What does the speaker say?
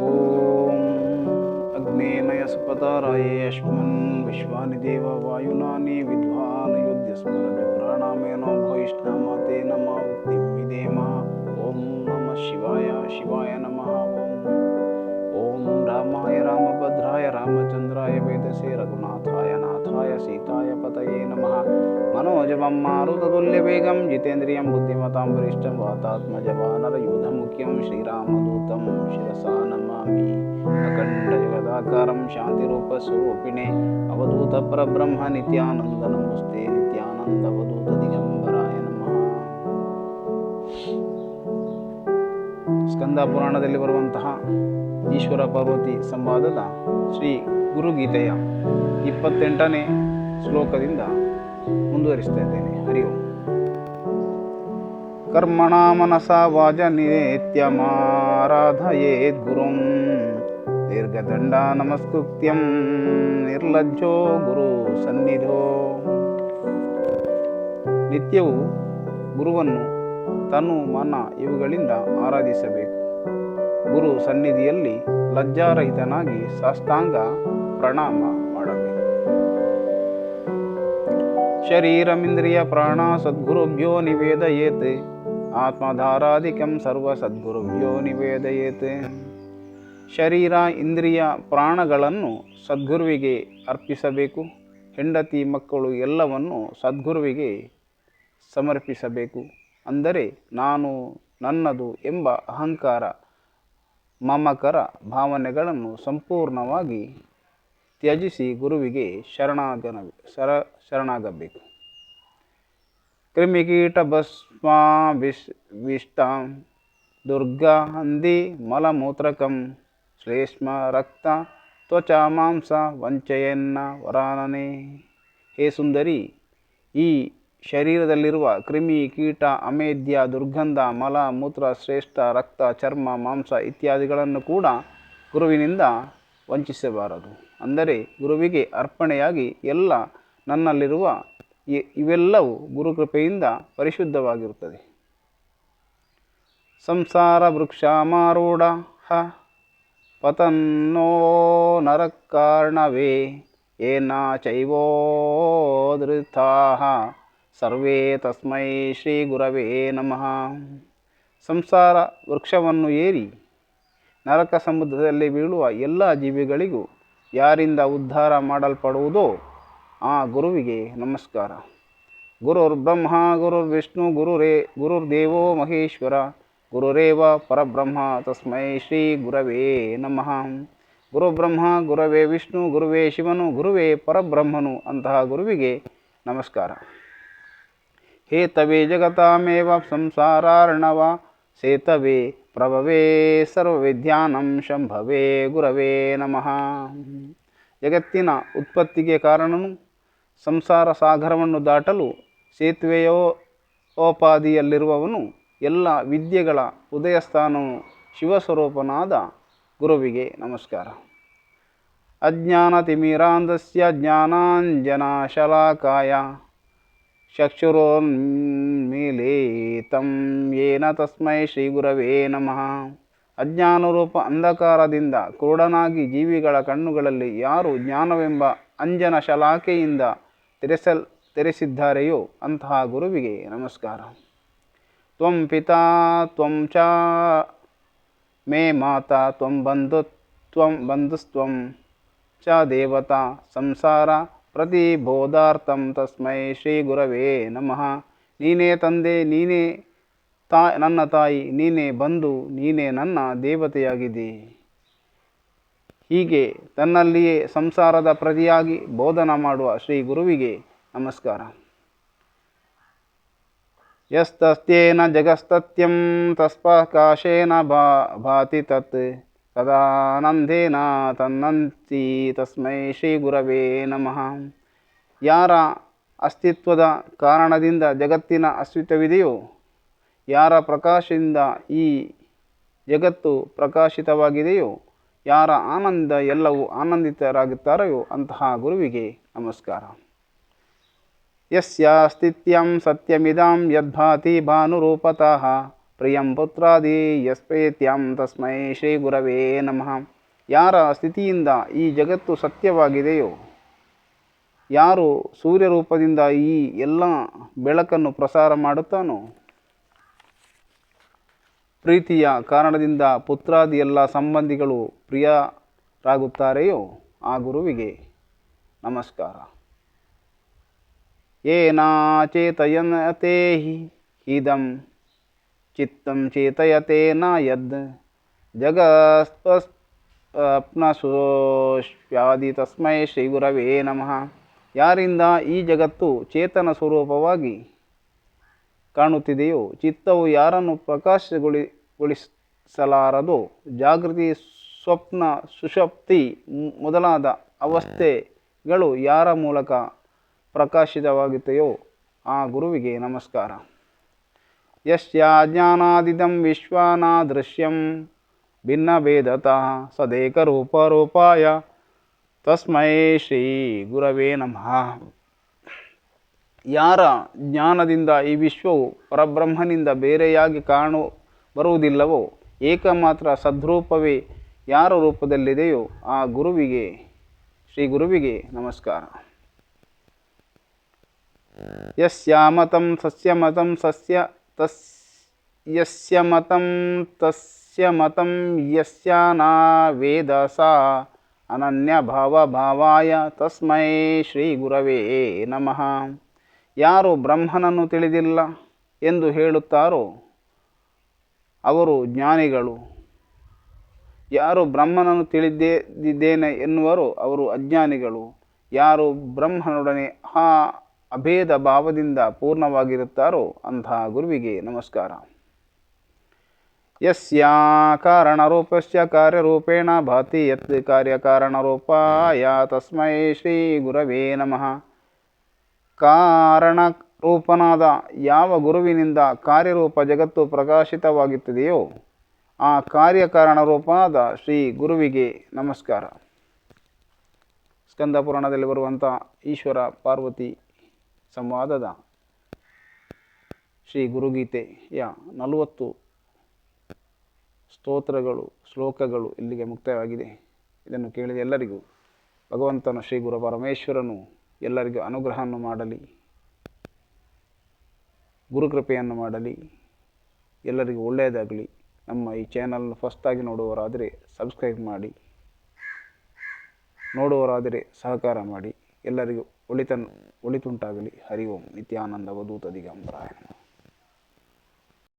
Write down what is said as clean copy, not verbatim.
ಓಂ ಅಗ್ನೇನಯ ಸುಪತಾರಾಯೇ ಅಶ್ಮನ್ ವಿಶ್ವಾನಿ ದೇವ ವಾಯುನಾನಿ ವಿದ್ವಾನ್ ಯುದ್ಧಸ್ಮರಣ ಪ್ರಾಣಾಮೇನೋ ಭವಿಷ್ಣಾಮತೆ ನಮಃ ಉಕ್ತಿಂ ವಿಧೇಮ. ಓಂ ನಮಃ ಶಿವಾಯ ಶಿವಾಯ ನಮಃ. ಓಂ ರಾಮಾಯ ರಾಮಭದ್ರಾಯ ರಾಮಚಂದ್ರಾಯ ವೇದಸೇ ರಘುನಾಥಾಯ ನಾಥಾಯ ಸೀತಾಯ ಪತಯೇ ನಮಃ. मनोजवं मारुततुल्यवेगं जितेन्द्रियं बुद्धिमतां वरिष्ठं वातात्मजवानरयूथमुख्यं श्रीरामदूतं शिरसा नमामि. अखण्डजगदाकारं शान्तिरूपस्वरूपिणे अवधूतपरब्रह्म नित्यानन्द नमोस्ते नित्यानन्द अवधूत दिगंबराय नमः. ಸ್ಕಂದ ಪುರಾಣದಲ್ಲಿ ಬರುವಂತಹ ಈಶ್ವರ ಪಾರ್ವತಿ ಸಂವಾದದ ಶ್ರೀ ಗುರುಗೀತೆಯ 28ನೇ ಶ್ಲೋಕದಿಂದ ಮುಂದುವರಿಸ್ತಾ ಇದ್ದೇನೆ. ಹರಿ ಓಂ. ಕರ್ಮಣ ಮನಸಾ ವಾಚ ನಿತ್ಯಮಾರಾಧಯೇದ್ ಗುರುಂ ದೀರ್ಘದಂಡ ನಮಸ್ಕೃತ್ಯಂ ನಿರ್ಲಜ್ಜೋ ಗುರು ಸನ್ನಿಧೋ. ನಿತ್ಯವೂ ಗುರುವನ್ನು ತನು ಮನ ಇವುಗಳಿಂದ ಆರಾಧಿಸಬೇಕು. ಗುರು ಸನ್ನಿಧಿಯಲ್ಲಿ ಲಜ್ಜಾರಹಿತನಾಗಿ ಸಾಷ್ಟಾಂಗ ಪ್ರಣಾಮ ಮಾಡಬೇಕು. ಶರೀರಮಿಂದ್ರಿಯ ಪ್ರಾಣ ಸದ್ಗುರುಭ್ಯೋ ನಿವೇದಯೇತ್ ಆತ್ಮಧಾರಾಧಿಕಂ ಸರ್ವ ಸದ್ಗುರುಭ್ಯೋ ನಿವೇದಯೇತ್. ಶರೀರ ಇಂದ್ರಿಯ ಪ್ರಾಣಗಳನ್ನು ಸದ್ಗುರುವಿಗೆ ಅರ್ಪಿಸಬೇಕು. ಹೆಂಡತಿ ಮಕ್ಕಳು ಎಲ್ಲವನ್ನು ಸದ್ಗುರುವಿಗೆ ಸಮರ್ಪಿಸಬೇಕು. ಅಂದರೆ ನಾನು ನನ್ನದು ಎಂಬ ಅಹಂಕಾರ ಮಮಕರ ಭಾವನೆಗಳನ್ನು ಸಂಪೂರ್ಣವಾಗಿ ತ್ಯಜಿಸಿ ಗುರುವಿಗೆ ಶರಣಾಗಬೇಕು. ಕ್ರಿಮಿಕೀಟ ಭಸ್ಮಾ ವಿಷ್ಟ ದುರ್ಗಾ ಹಂದಿ ಮಲಮೂತ್ರಕಂ ಶ್ಲೇಷ್ಮ ರಕ್ತ ತ್ವಚಾ ಮಾಂಸ ವಂಚಯನ್ನ ವರಾನನೆ. ಹೇ ಸುಂದರಿ, ಈ ಶರೀರದಲ್ಲಿರುವ ಕ್ರಿಮಿ ಕೀಟ ಅಮೇಧ್ಯ ದುರ್ಗಂಧ ಮಲ ಮೂತ್ರ ಶ್ರೇಷ್ಠ ರಕ್ತ ಚರ್ಮ ಮಾಂಸ ಇತ್ಯಾದಿಗಳನ್ನು ಕೂಡ ಗುರುವಿನಿಂದ ವಂಚಿಸಬಾರದು. ಅಂದರೆ ಗುರುವಿಗೆ ಅರ್ಪಣೆಯಾಗಿ ಎಲ್ಲ ನನ್ನಲ್ಲಿರುವ ಇವೆಲ್ಲವೂ ಗುರುಕೃಪೆಯಿಂದ ಪರಿಶುದ್ಧವಾಗಿರುತ್ತದೆ. ಸಂಸಾರ ವೃಕ್ಷಾಮಾರೂಢ ಪತನ್ನೋ ನರಕಾರ್ಣವೇ ಏನ ಚೈವೋಧೃತಾಃ ಸರ್ವೇ ತಸ್ಮೈ ಶ್ರೀ ಗುರವೇ ನಮಃ. ಸಂಸಾರ ವೃಕ್ಷವನ್ನು ಏರಿ ನರಕ ಸಮುದ್ರದಲ್ಲಿ ಬೀಳುವ ಎಲ್ಲ ಜೀವಿಗಳಿಗೂ ಯಾರಿಂದ ಉದ್ಧಾರ ಮಾಡಲ್ಪಡುವುದೋ ಆ ಗುರುವಿಗೆ ನಮಸ್ಕಾರ. ಗುರುರ್ಬ್ರಹ್ಮ ಗುರುರ್ವಿಷ್ಣು ಗುರುರ್ದೇವೋ ಮಹೇಶ್ವರ ಗುರುರೇವ ಪರಬ್ರಹ್ಮ ತಸ್ಮೈ ಶ್ರೀ ಗುರವೇ ನಮಃ. ಗುರುಬ್ರಹ್ಮ ಗುರವೇ ವಿಷ್ಣು ಗುರುವೇ ಶಿವನು ಗುರುವೇ ಪರಬ್ರಹ್ಮನು ಅಂತಹ ಗುರುವಿಗೆ ನಮಸ್ಕಾರ. ಹೇತವೇ ಜಗತಾಮೇವ ಸಂಸಾರಾರ್ಣವ ಸೇತವೇ ಪ್ರಭವೇ ಸರ್ವವಿದ್ಯಾನಂ ಶಂಭವೇ ಗುರವೇ ನಮಃ. ಜಗತ್ತಿನ ಉತ್ಪತ್ತಿಗೆ ಕಾರಣನು, ಸಂಸಾರ ಸಾಗರವನ್ನು ದಾಟಲು ಸೇತುವೆಯೋಪಾದಿಯಲ್ಲಿರುವವನು, ಎಲ್ಲ ವಿದ್ಯೆಗಳ ಉದಯಸ್ಥಾನವು ಶಿವಸ್ವರೂಪನಾದ ಗುರುವಿಗೆ ನಮಸ್ಕಾರ. ಅಜ್ಞಾನತಿಮಿರಾಂಧಸ್ಯ ಜ್ಞಾನಾಂಜನಶಲಾಕಾಯ ಚಕ್ಷುರೋನ್ಮೀಲಿತಂ ಯೇನ ತಸ್ಮೈ ಶ್ರೀ ಗುರವೇ ನಮಃ. ಅಜ್ಞಾನರೂಪ ಅಂಧಕಾರದಿಂದ ಕುರುಡನಾಗಿ ಜೀವಿಗಳ ಕಣ್ಣುಗಳಲ್ಲಿ ಯಾರು ಜ್ಞಾನವೆಂಬ ಅಂಜನ ಶಲಾಕೆಯಿಂದ ತೆರೆಸಿದ್ದಾರೆಯೋ ಅಂತಹ ಗುರುವಿಗೆ ನಮಸ್ಕಾರ. ತ್ವಂ ಪಿತಾ ತ್ವಂ ಚ ಮೇ ಮಾತಾ ತ್ವಂ ಬಂಧುಸ್ತ್ವಂ ಚ ದೇವತಾ ಸಂಸಾರ ಪ್ರತಿಬೋಧಾರ್ಥಂ ತಸ್ಮೈ ಶ್ರೀ ಗುರವೇ ನಮಃ. ನೀನೇ ತಂದೆ, ನೀನೇ ನನ್ನ ತಾಯಿ, ನೀನೇ ಬಂಧು, ನೀನೇ ನನ್ನ ದೇವತೆಯಾಗಿದೆ. ಹೀಗೆ ತನ್ನಲ್ಲಿಯೇ ಸಂಸಾರದ ಪ್ರತಿಯಾಗಿ ಬೋಧನ ಮಾಡುವ ಶ್ರೀ ಗುರುವಿಗೆ ನಮಸ್ಕಾರ. ಯಸ್ತಸ್ಯೇನ ಜಗಸ್ತತ್ಯಂ ತಸ್ಪಾಕಾಶೇನ ಭಾತಿ ತತ್ ತದಾನಂದೇನ ತನ್ನಂತಿ ತಸ್ಮೈ ಶ್ರೀ ಗುರವೇ ನಮಃ. ಯಾರ ಅಸ್ತಿತ್ವದ ಕಾರಣದಿಂದ ಜಗತ್ತಿನ ಅಸ್ತಿತ್ವವಿದೆಯೋ, ಯಾರ ಪ್ರಕಾಶದಿಂದ ಈ ಜಗತ್ತು ಪ್ರಕಾಶಿತವಾಗಿದೆಯೋ, ಯಾರ ಆನಂದ ಎಲ್ಲವೂ ಆನಂದಿತರಾಗುತ್ತಾರೆಯೋ ಅಂತಹ ಗುರುವಿಗೆ ನಮಸ್ಕಾರ. ಯಸ್ಯ ಸ್ಥಿತ್ಯಂ ಸತ್ಯಮಿದಂ ಯದ್ಭಾತಿ ಭಾನುರೂಪತಃ ಪ್ರಿಯಂ ಪುತ್ರಾದಿ ಯಸ್ಪ್ರೇತ್ಯಂ ತಸ್ಮೈ ಶ್ರೀ ಗುರವೇ ನಮಃ. ಯಾರ ಸ್ಥಿತಿಯಿಂದ ಈ ಜಗತ್ತು ಸತ್ಯವಾಗಿದೆಯೋ, ಯಾರು ಸೂರ್ಯರೂಪದಿಂದ ಈ ಎಲ್ಲ ಬೆಳಕನ್ನು ಪ್ರಸಾರ ಮಾಡುತ್ತಾನೋ, ಪ್ರೀತಿಯ ಕಾರಣದಿಂದ ಪುತ್ರಾದಿ ಎಲ್ಲ ಸಂಬಂಧಿಗಳು ಪ್ರಿಯರಾಗುತ್ತಾರೆಯೋ ಆ ಗುರುವಿಗೆ ನಮಸ್ಕಾರ. ಏನಾಚೇತಯತೆ ಇದಂ ಚಿತ್ತಂ ಚೇತಯತೆ ನ ಯದ್ ಜಗತ್ಸ್ವಪ್ನಸೋಷ್ಯಾದಿ ತಸ್ಮೈ ಶ್ರೀ ಗುರವೇ ನಮಃ. ಯಾರಿಂದ ಈ ಜಗತ್ತು ಚೇತನ ಸ್ವರೂಪವಾಗಿ ಕಾಣುತ್ತಿದೆಯೋ, ಚಿತ್ತವು ಯಾರನ್ನು ಪ್ರಕಾಶಗೊಳಿಸಲಾರದೋ, ಜಾಗೃತಿ ಸ್ವಪ್ನ ಸುಷುಪ್ತಿ ಮೊದಲಾದ ಅವಸ್ಥೆಗಳು ಯಾರ ಮೂಲಕ ಪ್ರಕಾಶಿತವಾಗುತ್ತೆಯೋ ಆ ಗುರುವಿಗೆ ನಮಸ್ಕಾರ. ಯಸ್ಯ ಜ್ಞಾನಾದಿದಂ ವಿಶ್ವಾನ ದೃಶ್ಯಂ ಭಿನ್ನಭೇದತಃ ಸದೇಕರೂಪರೂಪಾಯ ತಸ್ಮೈ ಶ್ರೀ ಗುರವೇ ನಮಃ. ಯಾರ ಜ್ಞಾನದಿಂದ ಈ ವಿಶ್ವವು ಪರಬ್ರಹ್ಮನಿಂದ ಬೇರೆಯಾಗಿ ಬರುವುದಿಲ್ಲವೋ, ಏಕಮಾತ್ರ ಸದ್ರೂಪವೇ ಯಾರ ರೂಪದಲ್ಲಿದೆಯೋ ಆ ಗುರುವಿಗೆ ಶ್ರೀ ಗುರುವಿಗೆ ನಮಸ್ಕಾರ. ಯಸ್ಯ ಮತಂ ಸಸ್ಯ ಮತಂ ಯಸ್ಯ ಮತಂ ತಸ್ಯ ಮತಂ ಯಸ್ಯ ನ ವೇದ ಸ ಅನನ್ಯ ಭಾವಾಯ ತಸ್ಮೈ ಶ್ರೀ ಗುರವೇ ನಮಃ. ಯಾರು ಬ್ರಹ್ಮನನ್ನು ತಿಳಿದಿಲ್ಲ ಎಂದು ಹೇಳುತ್ತಾರೋ ಅವರು ಜ್ಞಾನಿಗಳು. ಯಾರು ಬ್ರಹ್ಮನನ್ನು ತಿಳಿದಿದ್ದೇನೆ ಎನ್ನುವರೋ ಅವರು ಅಜ್ಞಾನಿಗಳು. ಯಾರು ಬ್ರಹ್ಮನೊಡನೆ ಅಭೇದ ಭಾವದಿಂದ ಪೂರ್ಣವಾಗಿರುತ್ತಾರೋ ಅಂತಹ ಗುರುವಿಗೆ ನಮಸ್ಕಾರ. ಯಸ್ಯ ಕಾರಣರೂಪಸ್ಯ ಕಾರ್ಯರೂಪೇಣ ಭಾತಿ ಯತ್ ಕಾರ್ಯಕಾರಣರೂಪಾಯ ತಸ್ಮೈ ಶ್ರೀ ಗುರವೇ ನಮಃ. ಕಾರಣರೂಪನಾದ ಯಾವ ಗುರುವಿನಿಂದ ಕಾರ್ಯರೂಪ ಜಗತ್ತು ಪ್ರಕಾಶಿತವಾಗುತ್ತದೆಯೋ ಆ ಕಾರ್ಯಕಾರಣರೂಪನಾದ ಶ್ರೀ ಗುರುವಿಗೆ ನಮಸ್ಕಾರ. ಸ್ಕಂದ ಪುರಾಣದಲ್ಲಿ ಬರುವಂಥ ಈಶ್ವರ ಪಾರ್ವತಿ ಸಂವಾದದ ಶ್ರೀ ಗುರುಗೀತೆಯ 40 ಸ್ತೋತ್ರಗಳು, ಶ್ಲೋಕಗಳು ಇಲ್ಲಿಗೆ ಮುಕ್ತಾಯವಾಗಿದೆ. ಇದನ್ನು ಕೇಳಿದ ಎಲ್ಲರಿಗೂ ಭಗವಂತನ ಶ್ರೀ ಗುರು ಪರಮೇಶ್ವರನು ಎಲ್ಲರಿಗೂ ಅನುಗ್ರಹವನ್ನು ಮಾಡಲಿ, ಗುರುಕೃಪೆಯನ್ನು ಮಾಡಲಿ, ಎಲ್ಲರಿಗೂ ಒಳ್ಳೆಯದಾಗಲಿ. ನಮ್ಮ ಈ ಚಾನಲ್ನ ಫಸ್ಟಾಗಿ ನೋಡುವವರಾದರೆ ಸಬ್ಸ್ಕ್ರೈಬ್ ಮಾಡಿ, ನೋಡುವವರಾದರೆ ಸಹಕಾರ ಮಾಡಿ. ಎಲ್ಲರಿಗೂ ಒಳಿತುಂಟಾಗಲಿ. ಹರಿ ಓಂ. ನಿತ್ಯಾನಂದ ಅವಧೂತ ದಿಗಂಬರಾಯ.